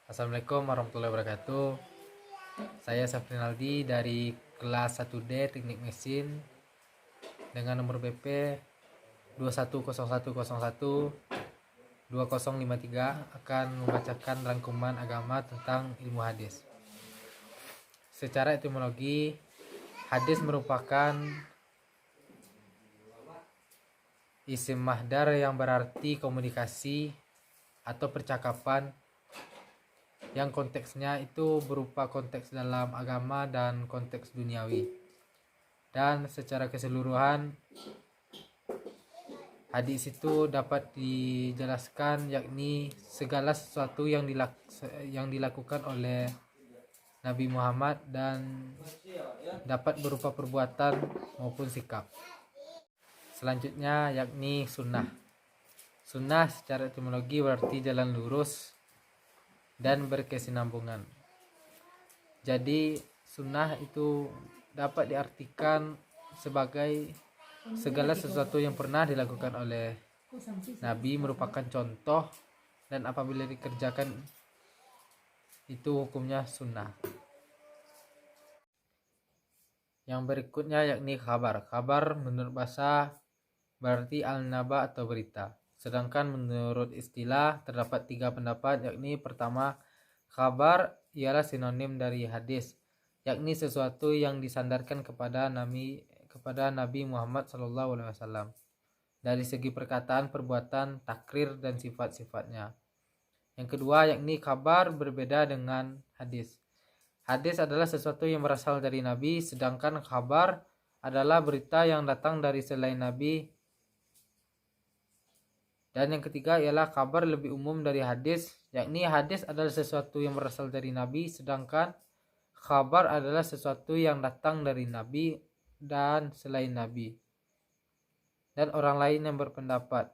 Assalamualaikum warahmatullahi wabarakatuh. Saya Safrinaldi dari kelas 1D Teknik Mesin dengan nomor BP 2101012053 akan membacakan rangkuman agama tentang ilmu hadis. Secara etimologi, hadis merupakan isim mahdar yang berarti komunikasi atau percakapan yang konteksnya itu berupa konteks dalam agama dan konteks duniawi. Dan secara keseluruhan, hadis itu dapat dijelaskan yakni segala sesuatu yang dilakukan oleh Nabi Muhammad dan dapat berupa perbuatan maupun sikap. Selanjutnya yakni sunnah. Sunnah secara etimologi berarti jalan lurus dan berkesinambungan. Jadi sunnah itu dapat diartikan sebagai segala sesuatu yang pernah dilakukan oleh Nabi merupakan contoh, dan apabila dikerjakan itu hukumnya sunnah. Yang berikutnya yakni khabar. Khabar menurut bahasa berarti al-naba atau berita. Sedangkan menurut istilah terdapat 3 pendapat, yakni pertama, khabar ialah sinonim dari hadis, yakni sesuatu yang disandarkan kepada Nabi Muhammad SAW dari segi perkataan, perbuatan, takrir, dan sifat-sifatnya. Yang kedua yakni kabar berbeda dengan hadis. Hadis adalah sesuatu yang berasal dari Nabi, sedangkan kabar adalah berita yang datang dari selain Nabi. Dan yang ketiga ialah kabar lebih umum dari hadis, yakni hadis adalah sesuatu yang berasal dari Nabi, sedangkan kabar adalah sesuatu yang datang dari Nabi dan selain Nabi dan orang lain yang berpendapat.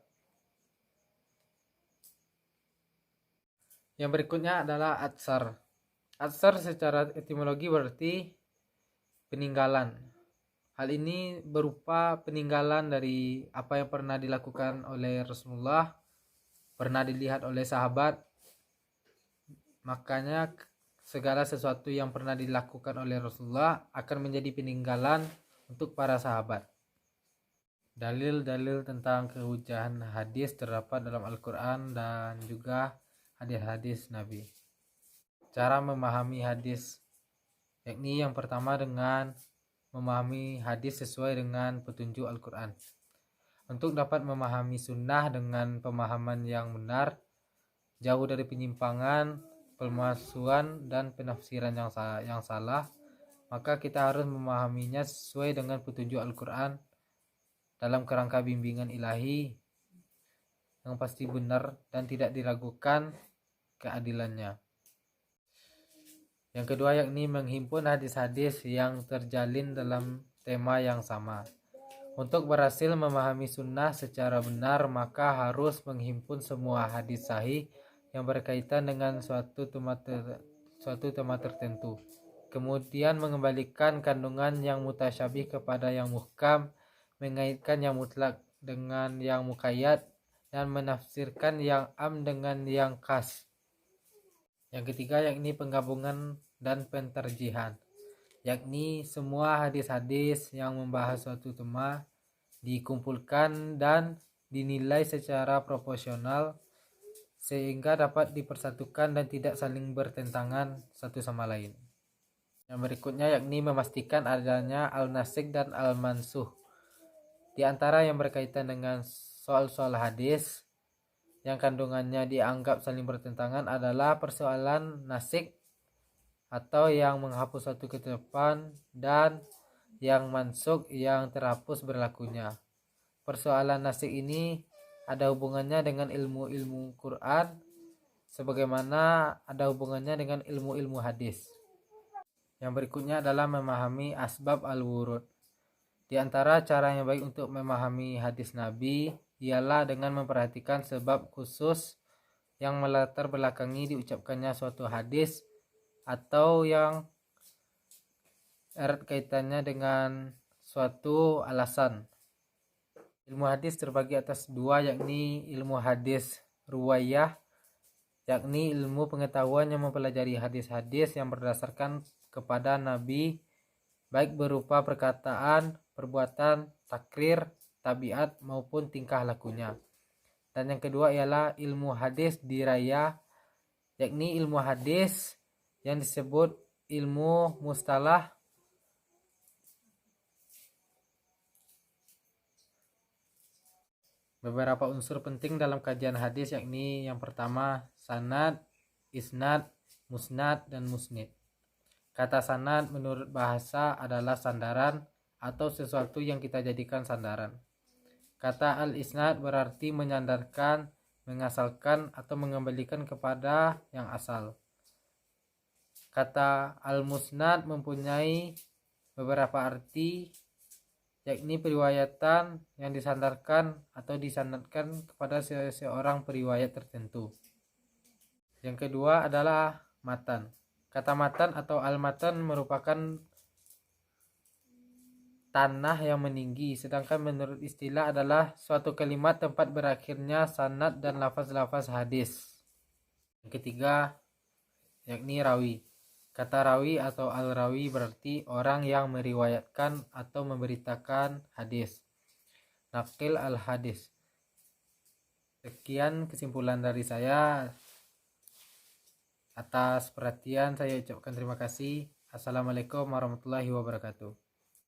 Yang berikutnya adalah atsar. Atsar secara etimologi berarti peninggalan. Hal ini berupa peninggalan dari apa yang pernah dilakukan oleh Rasulullah, pernah dilihat oleh sahabat. Makanya segala sesuatu yang pernah dilakukan oleh Rasulullah akan menjadi peninggalan untuk para sahabat. Dalil-dalil tentang kehujahan hadis terdapat dalam Al-Quran dan juga hadis-hadis Nabi. Cara memahami hadis, yakni yang pertama dengan memahami hadis sesuai dengan petunjuk Al-Quran. Untuk dapat memahami sunnah dengan pemahaman yang benar, jauh dari penyimpangan, pemalsuan, dan penafsiran yang salah, maka kita harus memahaminya sesuai dengan petunjuk Al-Quran dalam kerangka bimbingan ilahi yang pasti benar dan tidak diragukan keadilannya. Yang kedua yakni menghimpun hadis-hadis yang terjalin dalam tema yang sama. Untuk berhasil memahami sunnah secara benar, maka harus menghimpun semua hadis sahih yang berkaitan dengan suatu tema tertentu. Kemudian mengembalikan kandungan yang mutasyabih kepada yang muhkam, mengaitkan yang mutlak dengan yang muqayyad, dan menafsirkan yang am dengan yang khas. Yang ketiga yakni penggabungan dan penterjihan, yakni semua hadis-hadis yang membahas suatu tema dikumpulkan dan dinilai secara proporsional sehingga dapat dipersatukan dan tidak saling bertentangan satu sama lain. Yang berikutnya yakni memastikan adanya al-nasikh dan al-mansuh. Di antara yang berkaitan dengan soal-soal hadis yang kandungannya dianggap saling bertentangan adalah persoalan nasikh atau yang menghapus satu ketetapan dan yang mansukh yang terhapus berlakunya. Persoalan nasikh ini ada hubungannya dengan ilmu-ilmu Quran sebagaimana ada hubungannya dengan ilmu-ilmu hadis. Yang berikutnya adalah memahami asbab al-wurud. Di antara cara yang baik untuk memahami hadis Nabi ialah dengan memperhatikan sebab khusus yang melatar belakangi diucapkannya suatu hadis atau yang erat kaitannya dengan suatu alasan. Ilmu hadis terbagi atas 2, yakni ilmu hadis ruwayah yakni ilmu pengetahuan yang mempelajari hadis-hadis yang berdasarkan kepada Nabi, baik berupa perkataan, perbuatan, takrir, tabiat maupun tingkah lakunya. Dan yang kedua ialah ilmu hadis diraya, yakni ilmu hadis yang disebut ilmu mustalah. Beberapa unsur penting dalam kajian hadis yakni yang pertama sanad, isnad, musnad, dan musnid. Kata sanad menurut bahasa adalah sandaran atau sesuatu yang kita jadikan sandaran. Kata al-isnad berarti menyandarkan, mengasalkan, atau mengembalikan kepada yang asal. Kata al-musnad mempunyai beberapa arti, yakni periwayatan yang disandarkan atau disandarkan kepada seseorang periwayat tertentu. Yang kedua adalah matan. Kata matan atau al-matan merupakan tanah yang meninggi, sedangkan menurut istilah adalah suatu kalimat tempat berakhirnya sanad dan lafaz-lafaz hadis. Yang ketiga yakni rawi. Kata rawi atau al-rawi berarti orang yang meriwayatkan atau memberitakan hadis. Naqil al-hadis. Sekian kesimpulan dari saya. Atas perhatian saya ucapkan terima kasih. Assalamualaikum warahmatullahi wabarakatuh.